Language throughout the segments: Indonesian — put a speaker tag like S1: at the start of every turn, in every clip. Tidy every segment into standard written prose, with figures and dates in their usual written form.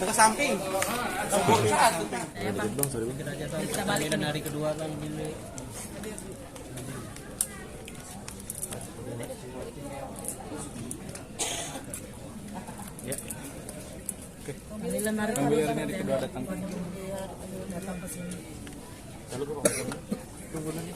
S1: ke samping. Tembok satu.
S2: Ya, Bang. Bang, sorry. Kita balik dan hari kedua kan gini. Ya. Oke.
S3: Alhamdulillah hari kedua datang ke sini.
S2: Lalu gua pakai tunggu nanti.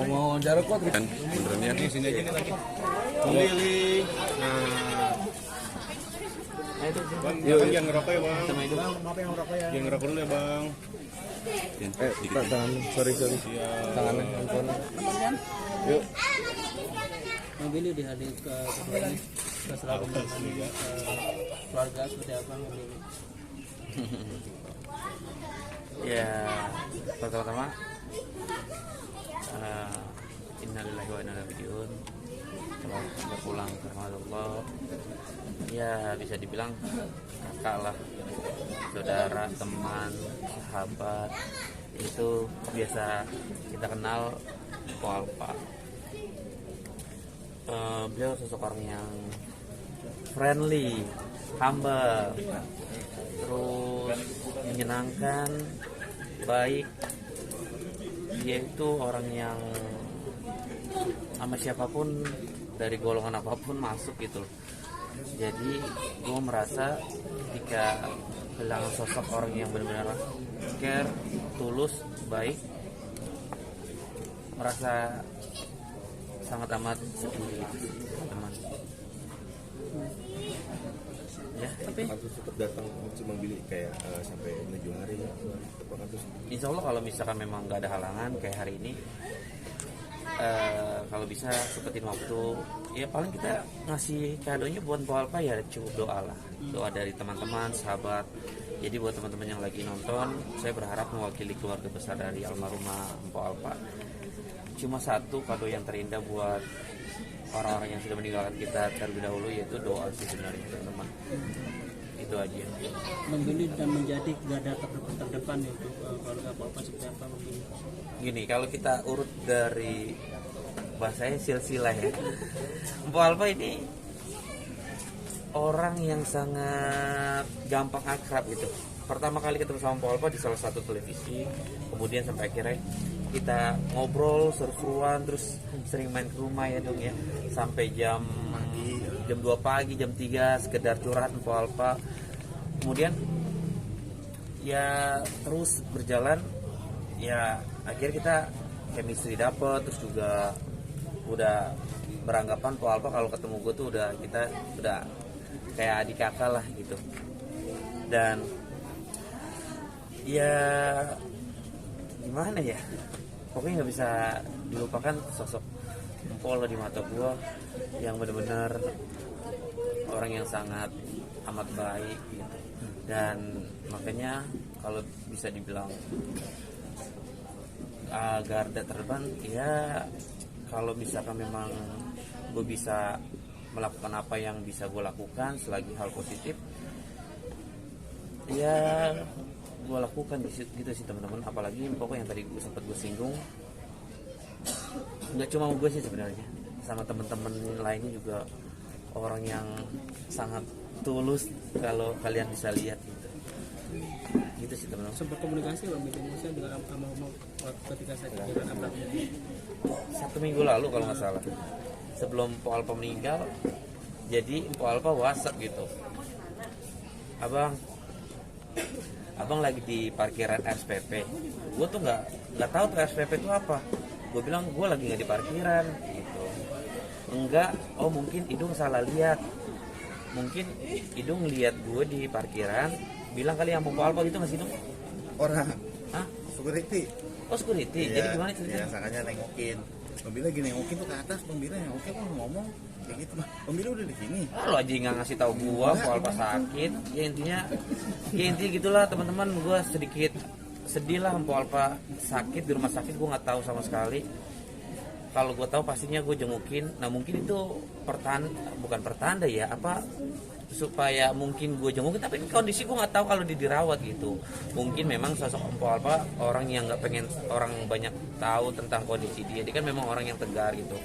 S1: Mau jarak kuat
S2: kan beneran ya
S1: sini aja nih lagi. Keliling. Bang, jangan ngerokok ya bang.
S2: sama itu.
S1: Maaf yang ngerokok ya. Jangan ngerokok dulu ya bang.
S2: Tangan, sorry. Tangannya, handphone. Yuk.
S3: Mobil di hadir ke selalu keluarga seperti apa mobil.
S2: Ya, pertama-tama innalillahi wa inna ilaihi raji'un. Kalau berpulang ke rahmat Allah, ya bisa dibilang kakak lah, saudara, teman, sahabat, itu biasa kita kenal Ko Alpa. Beliau sosok orang yang friendly, humble, terus menyenangkan, baik. Dia itu orang yang sama siapapun dari golongan apapun masuk gitu loh. Jadi gue merasa ketika kehilangan sosok orang yang benar-benar care, tulus, baik, merasa sangat amat sedih teman. Ya,
S1: Tapi harus tetap datang cuma beli kayak sampai 7 hari ya.
S2: Insya Allah kalau misalkan memang nggak ada halangan kayak hari ini, kalau bisa sepetin waktu, ya paling kita ngasih kadonya buat Ko Alpa ya cukup doa lah, doa dari teman-teman, sahabat. Jadi buat teman-teman yang lagi nonton, saya berharap mewakili keluarga besar dari almarhumah Ko Alpa, cuma satu kado yang terindah buat orang-orang yang sudah meninggalkan kita terlebih dahulu, yaitu doa sih sebenarnya teman-teman. Itu aja.
S3: Memilih dan menjadi garda terdepan itu keluarga apa seperti apa memilih.
S2: Gini, kalau kita urut dari bahasanya silsilah ya, Ko Alpa ini orang yang sangat gampang akrab gitu. Pertama kali ketemu sama Ko Alpa di salah satu televisi, kemudian sampai akhirnya kita ngobrol seru-seruan, terus sering main ke rumah ya dong ya, sampai jam 2 pagi, jam 3 sekedar curhat Ko Alpa. Kemudian ya terus berjalan, ya akhirnya kita chemistry dapet, terus juga udah beranggapan Ko Alpa kalau ketemu gue tuh kita udah kayak adik kakak lah gitu. Dan ya gimana ya, pokoknya nggak bisa dilupakan sosok Empol di mata gue yang benar-benar orang yang sangat amat baik gitu. Dan makanya kalau bisa dibilang garda terdepan, ya kalau misalkan memang gue bisa melakukan apa yang bisa gue lakukan selagi hal positif, ya gue lakukan gitu sih teman-teman. Apalagi pokoknya yang tadi sempat gue singgung, nggak cuma gue sih sebenarnya, sama teman-teman lainnya juga orang yang sangat tulus kalau kalian bisa lihat gitu sih teman-teman.
S3: Sempat komunikasi saya dengan almarhum ketika saya kejadian abrak ini.
S2: 1 minggu lalu kalau nggak salah, sebelum Ko Alpa meninggal. Jadi Ko Alpa WhatsApp gitu, abang lagi di parkiran SPP. Gue tuh nggak tahu tuh SPP itu apa. Gue bilang gue lagi nggak di parkiran gitu. Enggak, oh mungkin Idung salah lihat. Mungkin Idung lihat gue di parkiran, bilang kali yang mau Ko Alpa gitu nggak sih Idung?
S1: Orang.
S2: Hah?
S1: Security.
S2: Oh security.
S1: Iya,
S2: Jadi gimana ceritanya?
S1: Iya, sangkanya nengokin. Pembila lagi nengokin tuh ke atas, pembila nengokin kok ngomong kayak gitu mah. Pembila udah di sini.
S2: Lo aja nggak ngasih tahu gua Ko Alpa sakit. Ya intinya gitulah teman-teman. Gua sedikit sedih lah Ko Alpa sakit di rumah sakit. Gua nggak tahu sama sekali kalau gue tahu pastinya gue jengukin. Nah mungkin itu bukan pertanda ya, apa supaya mungkin gue jengukin, tapi kondisi gue nggak tahu kalau dia dirawat gitu. Mungkin memang sosok Empo Alpa orang yang nggak pengen orang banyak tahu tentang kondisi dia. Dia kan memang orang yang tegar gitu,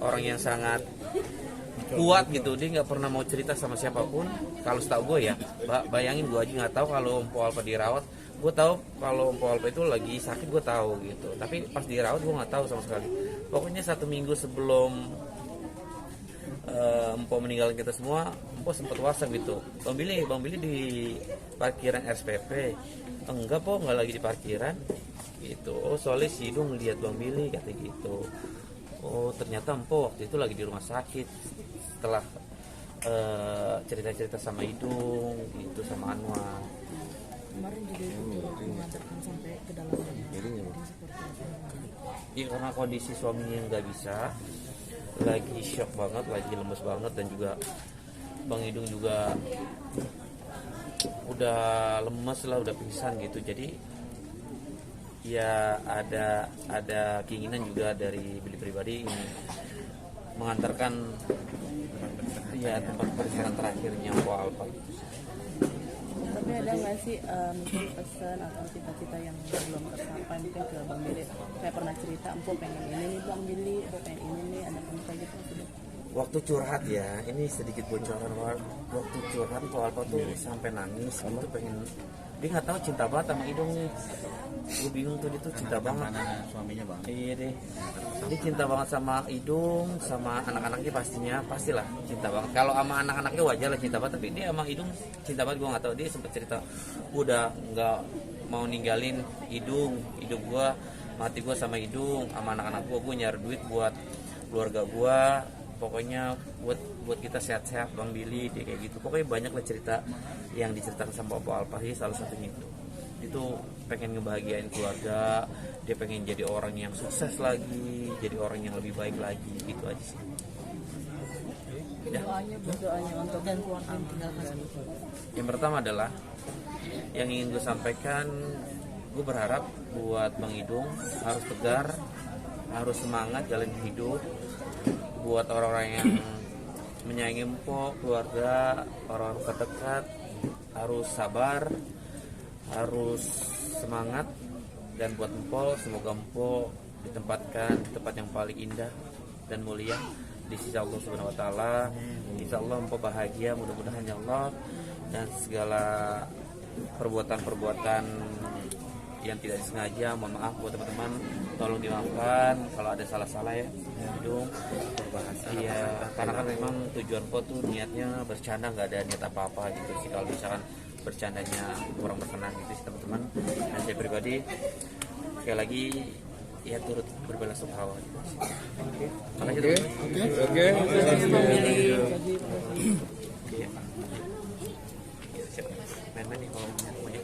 S2: orang yang sangat kuat gitu. Dia nggak pernah mau cerita sama siapapun. Kalau setahu gue ya, bayangin gue aja nggak tahu kalau Empo Alpa dirawat. Gue tahu kalau Empo Alpa itu lagi sakit, gue tahu gitu. Tapi pas dirawat gue nggak tahu sama sekali. Pokoknya 1 minggu sebelum Empo meninggalkan kita semua, Empo sempat WhatsApp gitu, Bang Billy di parkiran SPP. Enggak po, nggak lagi di parkiran gitu. Oh soalnya si Idung lihat Bang Billy kata gitu. Oh ternyata Empo waktu itu lagi di rumah sakit setelah cerita-cerita sama Idung itu sama Anwar.
S4: Kemarin juga itu turut mengantarkan sampai ke dalam rumah.
S2: Iya karena kondisi suaminya nggak bisa, lagi shock banget, lagi lemes banget, dan juga Bang Idung juga udah lemes lah, udah pingsan gitu. Jadi ya ada keinginan juga dari Billy pribadi ingin mengantarkan ya tempat peristirahatan terakhirnya Empo Alpa.
S4: Tapi ada nggak sih mungkin pesan atau cita-cita yang belum tercapai mungkin ke Bang Billy? Saya pernah cerita, Empo pengen ini nih Bang Billy, Empo pengen ini nih, ada kayak gitu sudah.
S2: Waktu curhat ya, ini sedikit bocoran. Waktu curhat Empo Alpa tuh sampai nangis gitu, pengen, dia nggak tahu cinta banget sama Idung nih. Gue bingung tuh, dia tuh cinta banget.
S1: Mana suaminya Bang?
S2: Iya deh, dia cinta banget sama Idung, sama anak-anaknya pastilah cinta banget. Kalau sama anak-anaknya wajar lah cinta banget, tapi dia sama Idung cinta banget. Gue nggak tahu, dia sempet cerita, gue udah nggak mau ninggalin Idung gue mati, gue sama Idung, sama anak-anak gue nyari duit buat keluarga gue. Pokoknya buat kita sehat-sehat Bang Billy, dia kayak gitu. Pokoknya banyak lah cerita yang diceritakan sama Empo Alpa, salah satunya itu pengen ngebahagiain keluarga, dia pengen jadi orang yang sukses lagi, jadi orang yang lebih baik lagi, gitu aja sih.
S4: Berdoanya untuk dan keluarga yang tinggalkan.
S2: Yang pertama adalah yang ingin gue sampaikan, gue berharap buat Bang Idung harus tegar, harus semangat jalan hidup. Buat orang-orang yang menyayangi Empo, keluarga, orang-orang terdekat, harus sabar, harus semangat. Dan buat Empo, semoga Empo ditempatkan di tempat yang paling indah dan mulia di sisi Allah Subhanahu wa taala. Insya Allah Empo bahagia, mudah-mudahan ya Allah. Dan segala perbuatan-perbuatan yang tidak disengaja, mohon maaf buat teman-teman, tolong dimaafkan kalau ada salah-salah ya. Hidung iya, karena kan memang tujuan Empo tuh niatnya bercanda, nggak ada niat apa-apa gitu sih. Kalau misalkan bercandanya kurang berkenan gitu sih teman-teman. Dan saya pribadi sekali lagi ya turut berbelasungkawa gitu.
S5: Oke.
S2: Main-main nih kalau mau ya.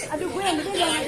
S6: Aduh gue yang gede jangan